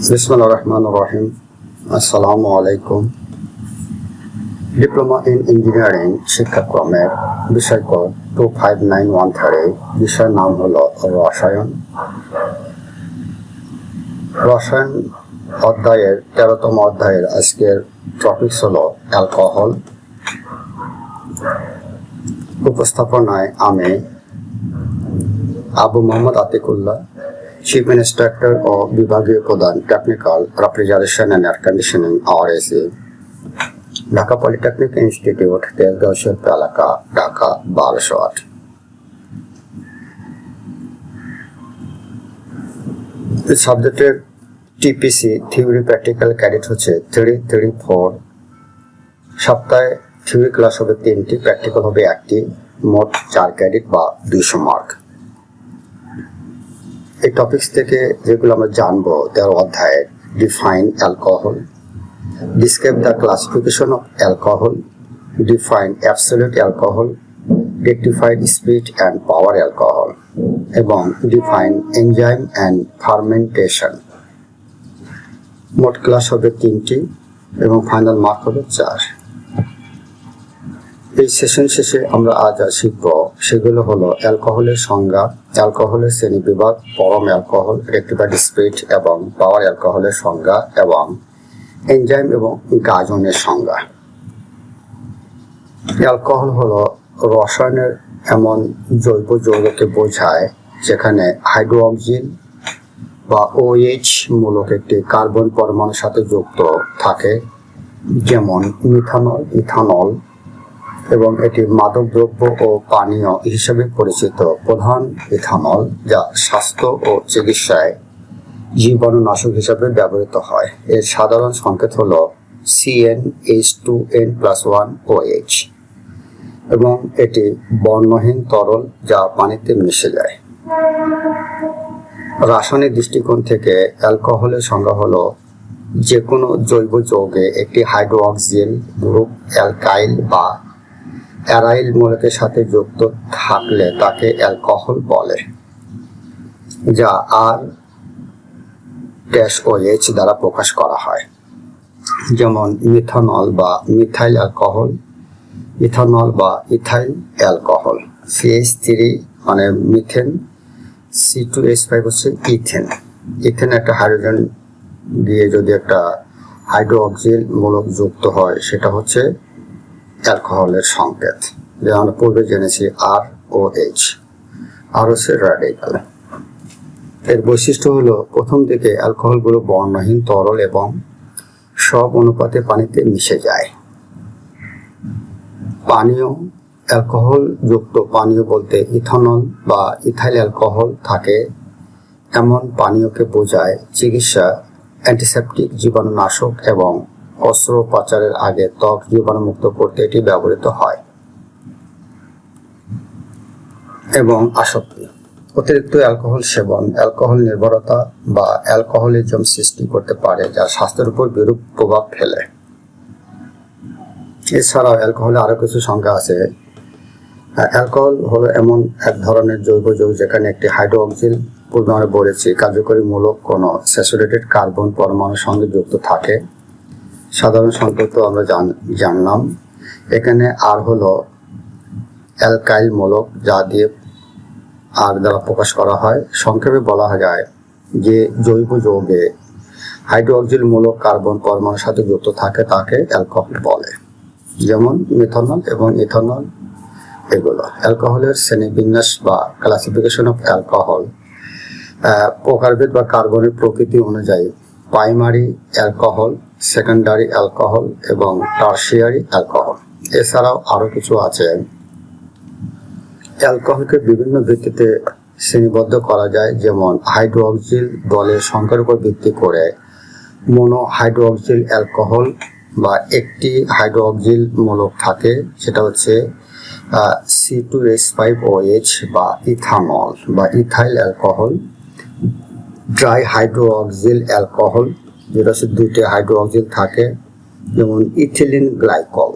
Bismillahirrahmanirrahim. Assalamu alaikum. Diploma in engineering শিক্ষাক্রমের বিষয়কর 25913 বিষয়ের নাম হলো রসায়ন। রসায়ন অধ্যায়ের 13তম অধ্যায়ের আজকের টপিকস হলো অ্যালকোহল। উপস্থাপনায় আমি Abu Mohammad Atiqullah, Chief Instructor of বিভাগীয় প্রধান technical refrigeration and air conditioning RSE, Dhaka polytechnic institute, Tejgaon শিল্প এলাকা, ঢাকা 1208। এই সাবজেক্টের টিপিসি থিওরি প্র্যাকটিক্যাল ক্রেডিট হচ্ছে 334। সপ্তাহে থিওরি ক্লাস হবে 3টি, প্র্যাকটিক্যাল হবে 1টি, মোট 4 ক্রেডিট বা 200 মার্ক। এই টপিকস থেকে যেগুলো আমরা জানবো 13 অধ্যায়ের: define alcohol, describe the classification of alcohol, define absolute alcohol, rectified spirit and power alcohol এবং ডিফাইন এনজাইম অ্যান্ড ফার্মেন্টেশন। মোট ক্লাস হবে 3টি এবং ফাইনাল মার্ক হবে 4। এই সেশন শেষে আমরা আজ যা শিখব সেগুলো হলো অ্যালকোহলের সংজ্ঞা, অ্যালকোহলের শ্রেণীবিভাগ, পরম অ্যালকোহল, রেকটিফাইড স্পিরিট এবং পাওয়ার অ্যালকোহলের সংজ্ঞা এবং এনজাইম এবং গাজনের সংজ্ঞা। অ্যালকোহল হলো রসায়নের এমন জৈব যৌগকে বোঝায় যেখানে হাইড্রোক্সিল বা OH মূলক একটি কার্বন পরমাণুর সাথে যুক্ত থাকে, যেমন মিথানল, ইথানল, এবং এটি মাদক দ্রব্য ও পানীয় হিসেবে পরিচিত। প্রধান ইথানল, যা স্বাস্থ্য ও চিকিৎসায় জীবাণুনাশক হিসেবে ব্যবহৃত হয়। এর সাধারণ সংকেত হল CnH2n+1OH এবং এটি বর্ণহীন তরল যা পানিতে মিশে যায়। রাসায়নিক দৃষ্টিকোণ থেকে অ্যালকোহলের সংজ্ঞা হলো যে কোনো জৈব যৌগে একটি হাইড্রোক্সিল গ্রুপ অ্যালকাইল বা অ্যারাইল মূলকের সাথে যুক্ত থাকলে তাকে অ্যালকোহল বলে, যা R-OH দ্বারা প্রকাশ করা হয়, যেমন মিথানল বা মিথাইল অ্যালকোহল, ইথানল বা ইথাইল অ্যালকোহল। CH3 মানে মিথেন, C2H5 হচ্ছে ইথেন। ইথেন একটা হাইড্রোজেন দিয়ে যদি একটা হাইড্রোক্সিল মূলক যুক্ত হয় সেটা হচ্ছে অ্যালকোহলের সংকেত, যা আমরা পূর্বে জেনেছি ROH। আর হচ্ছে র্যাডিক্যাল। এর বৈশিষ্ট্য হলো প্রথম দিকে অ্যালকোহলগুলো বর্ণহীন তরল এবং সব অনুপাতে পানিতে মিশে যায়। পানীয় অ্যালকোহল যুক্ত পানীয় বলতে ইথানল বা ইথাইল অ্যালকোহল থাকে এমন পানীয়কে বোঝায় চিকিৎসা, অ্যান্টিসেপটিক, জীবাণুনাশক এবং অস্ত্রোপচারের আগে ত্বক জীবাণুমুক্ত করতে এটি ব্যবহৃত হয়। এবং আসক্তি, অতিরিক্ত অ্যালকোহল সেবন অ্যালকোহল নির্ভরতা বা অ্যালকোহলিজম সৃষ্টি করতে পারে, যা স্বাস্থ্যের উপর বিরূপ প্রভাব ফেলে। এছাড়াও অ্যালকোহলে আরো কিছু সংজ্ঞা আছে। অ্যালকোহল হলো এমন এক ধরনের জৈব যৌগ যেখানে একটি হাইড্রোক্সিল, পূর্বে আমরা বলেছি, কার্যকরী মূলক কোনো স্যাচুরেটেড কার্বন পরমাণুর সঙ্গে যুক্ত থাকে। সাধারণ সংকেত আমরা জানলাম। এখানে আর হলো অ্যালকাইল মূলক, যা দিয়ে আর দ্বারা প্রকাশ করা হয়। সংক্ষেপে বলা যায় যে জৈব যৌগে হাইড্রোক্সিল মূলক কার্বন পরমাণুর সাথে যুক্ত থাকে তাকে অ্যালকোহল বলে, যেমন মিথানল এবং ইথানল এগুলো। অ্যালকোহলের শ্রেণীবিন্যাস বা ক্লাসিফিকেশন অফ অ্যালকোহল প্রকারভেদ বা কার্বনের প্রকৃতি অনুযায়ী প্রাইমারি অ্যালকোহল, সেকেন্ডারি অ্যালকোহল এবং টারশিয়ারি অ্যালকোহল। এছাড়াও আরো কিছু আছে। অ্যালকোহলকে বিভিন্ন ভিত্তিতে শ্রেণীবদ্ধ করা যায়, যেমন হাইড্রোক্সিল দলের সংখ্যার উপর ভিত্তি করে মোনো হাইড্রোক্সিল অ্যালকোহল বা একটি হাইড্রোক্সিল মূলক থাকে, সেটা হচ্ছে C2H5OH বা ইথানল বা ethyl alcohol. Dry hydroxyl alcohol, যেটা হচ্ছে 2টি হাইড্রোক্সিল থাকে, যেমন ইথিলিন গ্লাইকল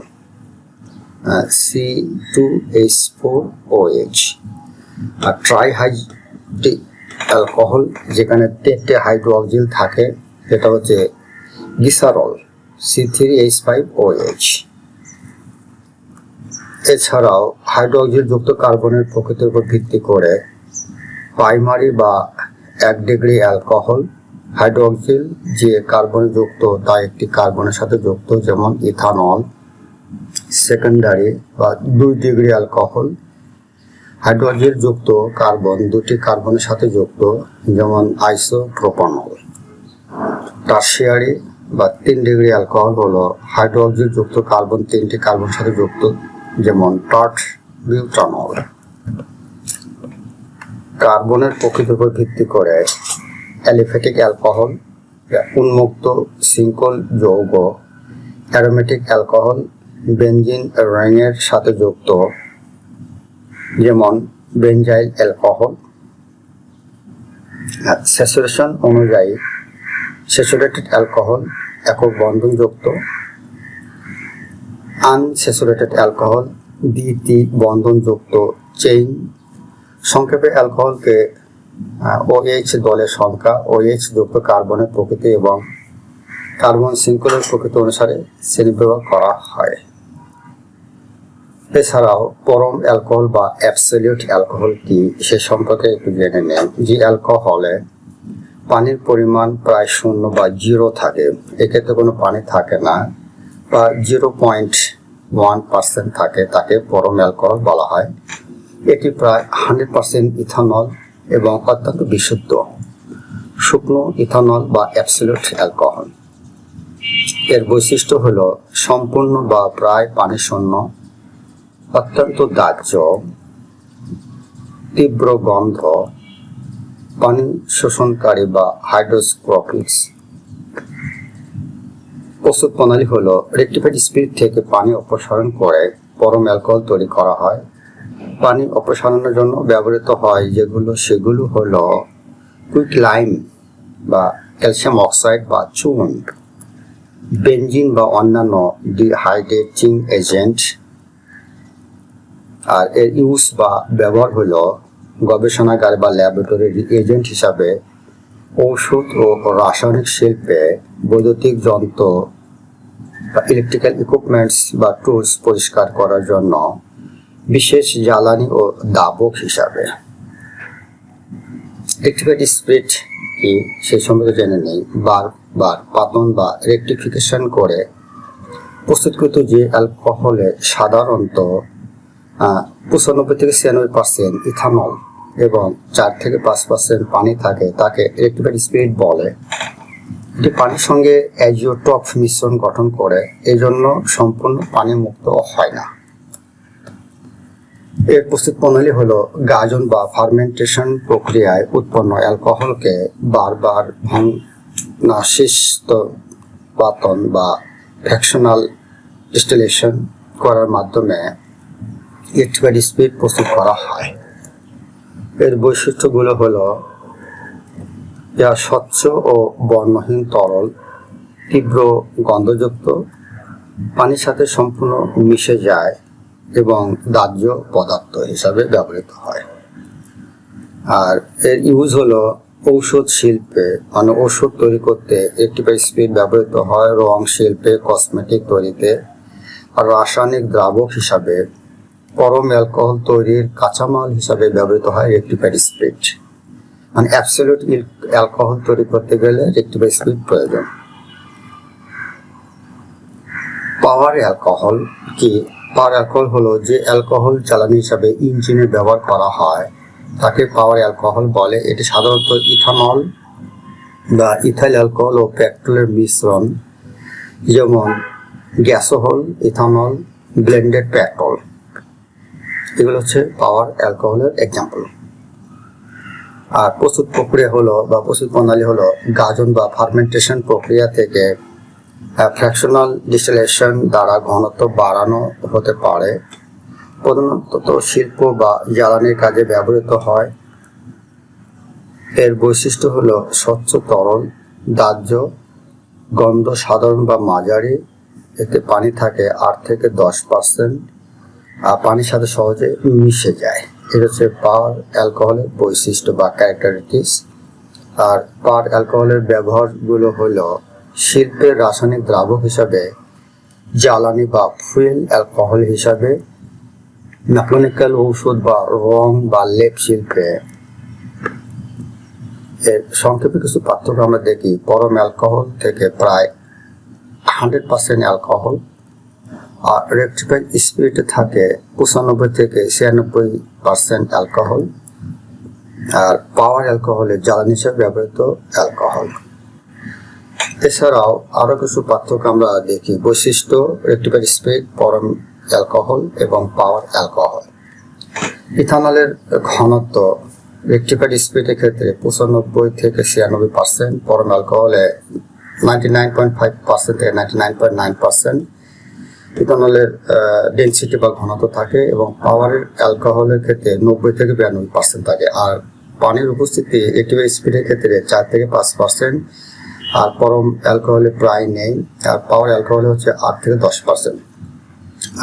C2H4OH। আর ট্রাইহাইড্রিক অ্যালকোহল, যেখানে 3টে হাইড্রোক্সিল থাকে, যেটা হচ্ছে গ্লিসারল C3H5OH। এছাড়াও হাইড্রোক্সিল যুক্ত কার্বনের প্রকৃতির উপর ভিত্তি করে প্রাইমারি বা 1 ডিগ্রি অ্যালকোহল হাইড্রোক্সিল যে কার্বন যুক্ত তা একটি কার্বনের সাথে যুক্ত, যেমন ইথানল। সেকেন্ডারি বা 2 ডিগ্রি অ্যালকোহল হাইড্রোক্সিল যুক্ত কার্বন দুটি কার্বনের সাথে যুক্ত, যেমন আইসোপ্রোপানল। টারশিয়ারি বা 3 ডিগ্রি অ্যালকোহল হলো হাইড্রোক্সিল যুক্ত কার্বন 3টি কার্বনের সাথে যুক্ত, যেমন টার্ট বিউটানল। কার্বনের প্রকৃতির উপর ভিত্তি করে অ্যালিফ্যাটিক অ্যালকোহল উন্মুক্ত শৃঙ্খল যৌগ, অ্যারোমেটিক অ্যালকোহল বেনজিন রিংয়ের সাথে যুক্ত, যেমন বেনজাইল অ্যালকোহল। স্যাচুরেশন অনুযায়ী স্যাচুরেটেড অ্যালকোহল একক বন্ধনযুক্ত, আনস্যাচুরেটেড অ্যালকোহল দ্বিতি বন্ধনযুক্ত চেইন। সংক্ষেপে অ্যালকোহলকে OH দলের সংখ্যা, OH যুক্ত কার্বনের প্রকৃতি এবং কার্বন শৃঙ্খলের প্রকৃতি অনুসারে শ্রেণীবিভাগ করা হয়। এছাড়াও পরম অ্যালকোহল বা অ্যাবসলিউট অ্যালকোহল কি সে সম্পর্কে একটু জেনে নেন। যে অ্যালকোহলে পানির পরিমাণ প্রায় 0 বা 0 থাকে, এক্ষেত্রে কোনো পানি থাকে না, বা 0.1% থাকে, তাকে পরম অ্যালকোহল বলা হয়। এটি প্রায় 100% ইথানল এবং অত্যন্ত বিশুদ্ধ শুকনো ইথানল বা অ্যাবসলিউট অ্যালকোহল। এর বৈশিষ্ট্য হলো সম্পূর্ণ বা প্রায় পানি শূন্য, অত্যন্ত দাহ্য, তীব্র গন্ধ, পানি শোষণকারী বা হাইড্রোস্কোপিক্স। প্রস্তুত প্রণালী হলো রেকটিফাইড স্পিরিট থেকে পানি অপসারণ করে পরম অ্যালকোহল তৈরি করা হয়। পানি অপসারণের জন্য ব্যবহৃত হয় সেগুলো হলো কুইক লাইম বা ক্যালসিয়াম অক্সাইড বা চুন, বেনজিন বা অন্যান্য ডিহাইড্রেটিং এজেন্ট। আর এর ইউজ বা ব্যবহার হলো গবেষণাগার বা ল্যাবরেটরি এজেন্ট হিসাবে, ঔষধ ও রাসায়নিক শিল্পে, বৈদ্যুতিক যন্ত্র বা ইলেকট্রিক্যাল ইকুইপমেন্টস বা টুলস পরিষ্কার করার জন্য, বিশেষ জ্বালানি ও দাবক হিসাবে। রেকটিফাইড স্পিরিট কি সেই সম্পর্কে জেনে নেই। বারবার পাতন বা রেকটিফিকেশন করে প্রস্তুতকৃত যে অ্যালকোহলে সাধারণত 95 থেকে 96% ইথানল এবং 4 থেকে 5% পানি থাকে, তাকে রেকটিফাইড স্পিরিট বলে। এটি পানির সঙ্গে অ্যাজিওটপ মিশ্রণ গঠন করে, এজন্য সম্পূর্ণ পানি মুক্ত হয় না। এর প্রস্তুত প্রণালী হলো গাজন বা ফার্মেন্টেশন প্রক্রিয়ায় উৎপন্ন অ্যালকোহলকে বারবার পাতন বা ফ্র্যাকশনাল ডিস্টিলেশন করার মাধ্যমে রেকটিফাইড স্পিরিট প্রস্তুত করা হয়। এর বৈশিষ্ট্যগুলো হলো যা স্বচ্ছ ও বর্ণহীন তরল, তীব্র গন্ধযুক্ত, পানির সাথে সম্পূর্ণ মিশে যায় এবং দাহ্য পদার্থ হিসাবে ব্যবহৃত হয়। আর এর ইউজ হলো ঔষধ শিল্পে, মানে ওষুধ তৈরি করতে রেকটিফাইড স্পিরিট ব্যবহৃত হয়, রং শিল্পে, কসমেটিক তৈরিতে, আর রাসায়নিক দ্রাবক হিসাবে, পরম অ্যালকোহল তৈরির কাঁচামাল হিসাবে ব্যবহৃত হয় রেকটিফাইড স্পিরিট। মানে অ্যাবসলিউট অ্যালকোহল তৈরি করতে গেলে রেকটিফাইড স্পিরিট প্রয়োজন। পাওয়ার অ্যালকোহল কি? পাওয়ার অ্যালকোহল হলো যে অ্যালকোহল জ্বালানি হিসাবে ইঞ্জিনে ব্যবহার করা হয়, তাকে পাওয়ার অ্যালকোহল বলে। এটি সাধারণত ইথানল বা ইথাইল অ্যালকোহল ও পেট্রোলের মিশ্রণ, যেমন গ্যাসোহল, ইথানল, ব্লেন্ডেড পেট্রোল। এগুলো হচ্ছে পাওয়ার অ্যালকোহলের এক্সাম্পল। আর প্রস্তুত প্রক্রিয়া হলো বা প্রস্তুত প্রণালী হলো গাজন বা ফার্মেন্টেশন প্রক্রিয়া থেকে ফ্র্যাকশনাল ডিস্টিলেশন দ্বারা ঘনত্ব বাড়ানো হতে পারে। প্রধানত শিল্প বা জ্বালানির কাজে ব্যবহৃত হয়। এর বৈশিষ্ট্য হলো স্বচ্ছ তরল, দাহ্য, গন্ধ সাধারণ বা মাঝারি, এতে পানি থাকে 8 থেকে 10%, আর পানির সাথে সহজে মিশে যায়। এটা হচ্ছে পাওয়ার অ্যালকোহলের বৈশিষ্ট্য বা ক্যারেক্টারিস্টিক্স। আর পাওয়ার অ্যালকোহলের ব্যবহারগুলো হলো শিল্পের রাসায়নিক দ্রাবক হিসাবে, জ্বালানি বা ফুয়েল অ্যালকোহল হিসাবে, মেকানিক্যাল ঔষধ বা রং বা লেপ শিল্পে। এর সংক্ষেপে কিছু পার্থক্য আমরা দেখি। পরম অ্যালকোহল থেকে প্রায় 100% অ্যালকোহল, আর রেকটিফাইড স্পিরিটে থাকে 95 থেকে 96% অ্যালকোহল, আর পাওয়ার অ্যালকোহলে জ্বালানি হিসেবে ব্যবহৃত অ্যালকোহল। এছাড়াও আরো কিছু পার্থক্য আমরা দেখি। বৈশিষ্ট্য: রেকটিফাইড স্পিরিট, পরম অ্যালকোহল এবং পাওয়ার অ্যালকোহল। ইথানলের ঘনত্ব রেকটিফাইড স্পিরিটের ক্ষেত্রে 95 থেকে 96%, পরম অ্যালকোহলে 99.5% থেকে 99.9% ইথানলের ডেনসিটি বা ঘনত্ব থাকে, এবং পাওয়ারের অ্যালকোহলের ক্ষেত্রে 90 থেকে 92% থাকে। আর পানির উপস্থিতি রেকটিফাইড স্পিরিটের ক্ষেত্রে 4 থেকে 5%, আর পরম অ্যালকোহলে প্রায় নেই, আর পাওয়ার অ্যালকোহলে হচ্ছে 8 থেকে 10%।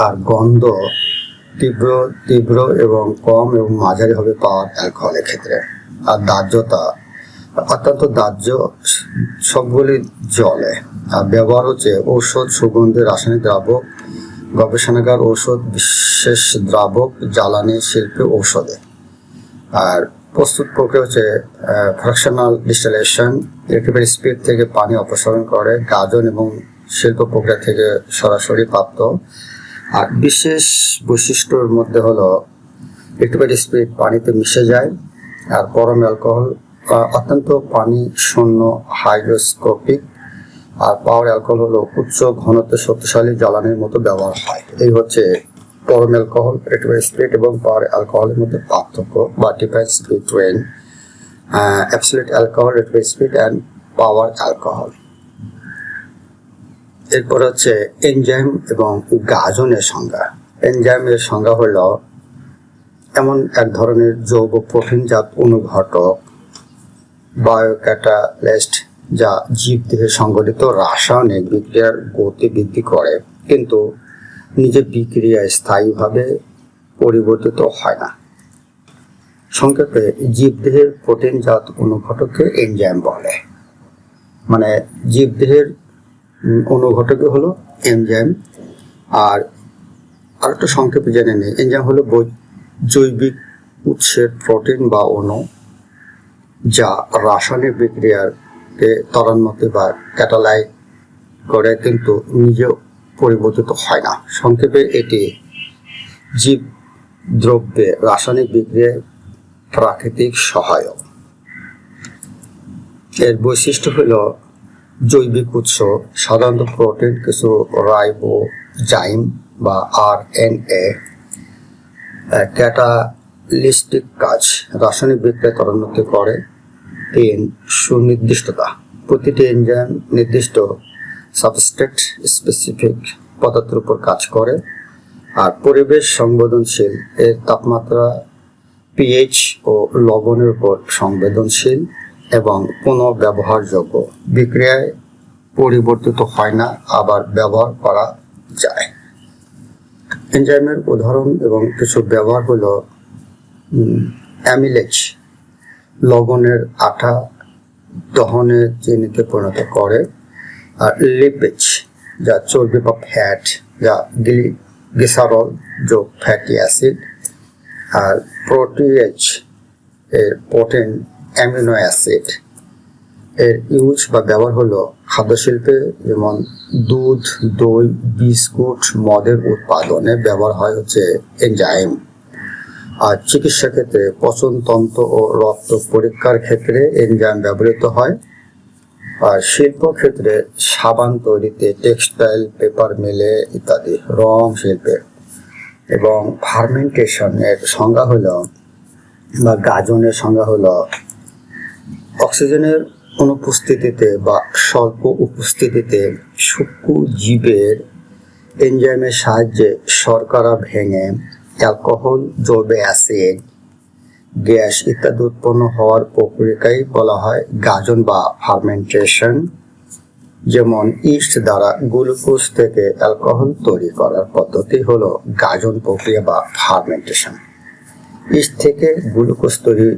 আর গন্ধ তীব্র এবং কম এবং মাঝারি হবে পাওয়ার অ্যালকোহলের ক্ষেত্রে। আর দাহ্যতা অত্যন্ত দাহ্য, সবগুলি জলে। আর ব্যবহার হচ্ছে ঔষধ, সুগন্ধি, রাসায়নিক দ্রাবক, গবেষণাগার, ঔষধ, বিশেষ দ্রাবক, জ্বালানি, শিল্পে, ঔষধে। আর প্রস্তুত প্রক্রিয়া হচ্ছে ফ্র্যাকশনাল ডিস্টিলেশন, রেকটিফাইড স্পিরিট থেকে পানি অপসারণ করে, গাজন এবং শিল্প প্রক্রিয়া থেকে সরাসরি প্রাপ্ত। আর বিশেষ বৈশিষ্ট্যর মধ্যে হলো রেকটিফাইড স্পিরিট পানিতে মিশে যায়, আর পরম অ্যালকোহল অত্যন্ত পানি শূন্য, হাইড্রোস্কোপিক, আর পাওয়ার অ্যালকোহল হলো উচ্চ ঘনত্বের শক্তিশালী জ্বালানির মতো ব্যবহার হয়। এই হচ্ছে পরম অ্যালকোহল, রেকটিফাইড স্পিরিট এবং পাওয়ার অ্যালকোহলের মধ্যে পার্থক্য বা difference between absolute alcohol, rectified spirit and power alcohol. এরপর হচ্ছে এনজাইম এবং গাজনের সংজ্ঞা। এনজাইমের সংজ্ঞা হলো এমন এক ধরনের জৈব প্রোটিনজাত অনুঘটক, বায়োক্যাটালিস্ট, যা জীবদেহে সংঘটিত রাসায়নিক বিক্রিয়ার গতি বৃদ্ধি করে, কিন্তু নিজের বিক্রিয়ায় স্থায়ীভাবে পরিবর্তিত হয় না। সংক্ষেপে জীবদেহের প্রোটিনজাত অনুঘটককে এনজাইম বলে। মানে জীবদেহের অনুঘটক হলো এনজাইম। আর আরেকটা সংক্ষেপে জেনে নেই, এনজাইম হলো জৈবিক উৎসের প্রোটিন বা অণু, যা রাসায়নিক বিক্রিয়াকে ত্বরান্বিত বা ক্যাটালাইজ করে, কিন্তু নিজে পরিবর্তিত হয় না। সংক্ষেপে এটি জীব দ্রব্যে রাসায়নিক বিক্রিয়ায় প্রাকৃতিক সহায়ক। এর বৈশিষ্ট্য হলো জৈবিক উৎস, সাধারণত প্রোটিন, কিছু রাইবোজাইম বা আরএনএ, ক্যাটালিস্টিক কাজ, রাসায়নিক বিক্রিয়া ত্বরান্বিত করে। 3. সুনির্দিষ্টতা, প্রতিটি এনজাইম নির্দিষ্ট সাবস্ট্রেট স্পেসিফিক পদার্থের উপর কাজ করে। আর পরিবেশ সংবেদনশীল, এর তাপমাত্রা, পিএইচ ও লবণের উপর সংবেদনশীল এবং পুনঃব্যবহারযোগ্য, বিক্রিয়ায় পরিবর্তিত হয় না, আবার ব্যবহার করা যায়। এনজাইমের উদাহরণ এবং কিছু ব্যবহার হলো অ্যামিলেজ, লবণের আঠা দহনে চিনিতে পরিণত করে। আর লিপিজ, যা চর্বি বা ফ্যাট, যা গ্লিসারল যোগ ফ্যাটি অ্যাসিড। আর প্রোটিয়েজ, এর প্রোটিন অ্যামিনো অ্যাসিড। এর ইউজ বা ব্যবহার হলো খাদ্যশিল্পে, যেমন দুধ, দই, বিস্কুট, মদের উৎপাদনে ব্যবহার হয় হচ্ছে এনজাইম। আর চিকিৎসা ক্ষেত্রে পচনতন্ত্র ও রক্ত পরীক্ষার ক্ষেত্রে এনজাইম ব্যবহৃত হয়। আর শিল্প ক্ষেত্রে সাবান তৈরিতে, টেক্সটাইল, পেপার মিলে ইত্যাদি, রং শিল্পে। এবং ফার্মেন্টেশনের সংজ্ঞা হলো বা গাজনের সংজ্ঞা হলো অক্সিজেনের অনুপস্থিতিতে বা স্বল্প উপস্থিতিতে সূক্ষ্ম জীবের এনজাইমের সাহায্যে শর্করা ভেঙে অ্যালকোহল, জৈব অ্যাসিড, গ্যাস ইত্যাদি উৎপন্ন হওয়ার প্রক্রিয়াকেই বলা হয় গাজন বা ফার্মেন্টেশন। যেমন ইস্ট দ্বারা গ্লুকোজ থেকে অ্যালকোহল তৈরি করার পদ্ধতি হলো গাজন প্রক্রিয়া বা ফার্মেন্টেশন। ইস্ট থেকে গ্লুকোজ তৈরি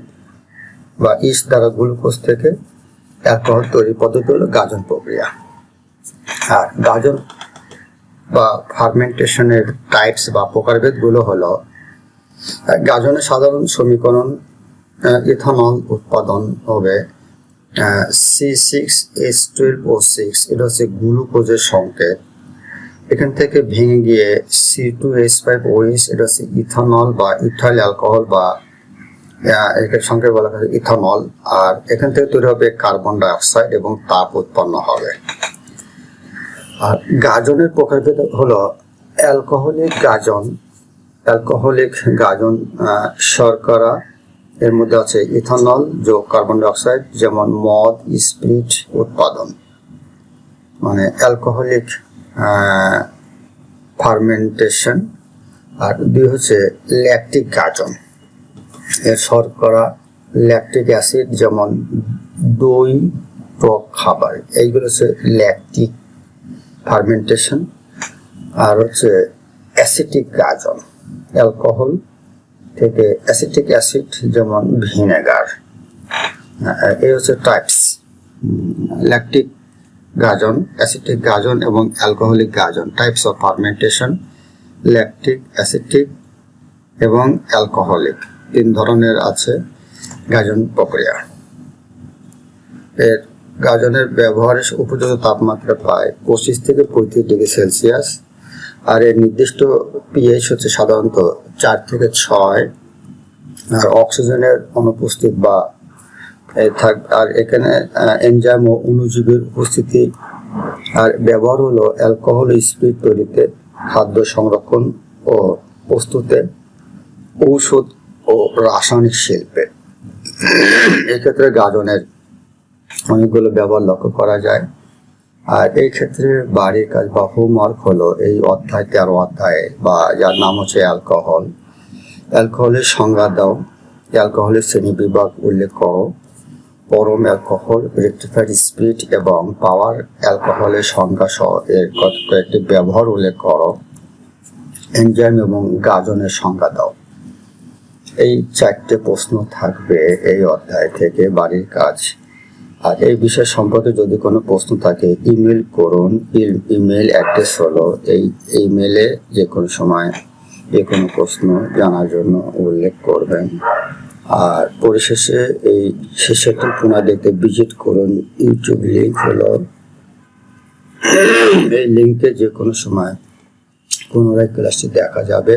বা ইস্ট দ্বারা গ্লুকোজ থেকে অ্যালকোহল তৈরির পদ্ধতি হলো গাজন প্রক্রিয়া। আর গাজন বা ফার্মেন্টেশনের টাইপস বা প্রকারভেদগুলো হলো, গাজনের সাধারণ সমীকরণ ইথানল উৎপাদন হবে C6H12O6, এটা হচ্ছে গ্লুকোজের সংকেত। এখান থেকে ভেঙে গিয়ে C2H5OH, এটা হচ্ছে ইথানল বা ইথাইল অ্যালকোহল বা এটার সংকেত বলা হয় ইথানল। আর এখান থেকে তৈরি হবে কার্বন ডাই অক্সাইড এবং তাপ উৎপন্ন হবে। আর গাজনের প্রকারভেদ হলো অ্যালকোহলিক গাজন শর্করা, এর মধ্যে আছে ইথানল যোগ কার্বন ডাই অক্সাইড, যেমন মদ, স্পিরিট উৎপাদন, মানে অ্যালকোহলিক ফার্মেন্টেশন। আর দুই হচ্ছে ল্যাকটিক গাজন, এর শর্করা, ল্যাকটিক অ্যাসিড, যেমন দই, টক খাবার, এইগুলো হচ্ছে ল্যাকটিক ফার্মেন্টেশন। আর হচ্ছে অ্যাসিটিক গাজন, অ্যালকোহল থেকে অ্যাসিটিক অ্যাসিড, যেমন ভিনেগার। এই হচ্ছে টাইপস: ল্যাকটিক গাজন, অ্যাসিটিক গাজন এবং অ্যালকোহলিক গাজন। Types of fermentation: lactic, acetic এবং অ্যালকোহলিক, 3 ধরনের আছে গাজন প্রক্রিয়া। এর গাজনের ব্যবহারের উপযুক্ত তাপমাত্রা প্রায় 25 থেকে 35 ডিগ্রি সেলসিয়াস। আর এর নির্দিষ্ট পিএইচ হচ্ছে সাধারণত 4 থেকে 6। আর অক্সিজেনের অনুপস্থিত বা আর এখানে এনজাইম ও অণুজীবের উপস্থিতি। আর ব্যবহার হলো অ্যালকোহল স্পিরিট তৈরিতে, খাদ্য সংরক্ষণ ও প্রস্তুতে, ঔষধ ও রাসায়নিক শিল্পে। এক্ষেত্রে গাজনের অনেকগুলো ব্যবহার লক্ষ্য করা যায়। আর এই ক্ষেত্রে বাড়ির কাজ বা হোমওয়ার্ক হলো এই অধ্যায় 13 অধ্যায়ে, বা যার নাম হচ্ছে অ্যালকোহল। অ্যালকোহলের সংজ্ঞা দাও, অ্যালকোহলের শ্রেণী বিভাগ উল্লেখ করো, পরম অ্যালকোহল, রেক্টিফাইড স্পিরিট এবং পাওয়ার অ্যালকোহলের সংজ্ঞা সহ এর কয়েকটি ব্যবহার উল্লেখ করো, এনজাইম এবং গাজনের সংজ্ঞা দাও। এই 4টে প্রশ্ন থাকবে এই অধ্যায় থেকে, বাড়ির কাজ। আর এই বিষয় সম্পর্কে যদি কোনো প্রশ্ন থাকে ইমেল করুন। ইমেল অ্যাড্রেস হলো এই ইমেলে যে কোনো সময় যে কোনো প্রশ্ন জানার জন্য উল্লেখ করবেন। আর পরিশেষে এই শেষেরটি পুনরায় দেখতে ভিজিট করুন। ইউটিউব লিঙ্ক হলো এই লিঙ্কে যে কোনো সময় পুনরায় ক্লাসটি দেখা যাবে।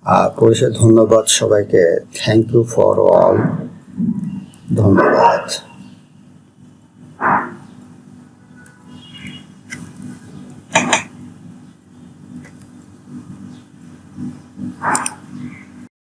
আর পরিশেষে ধন্যবাদ সবাইকে। Thank you for all. ধন্যবাদ।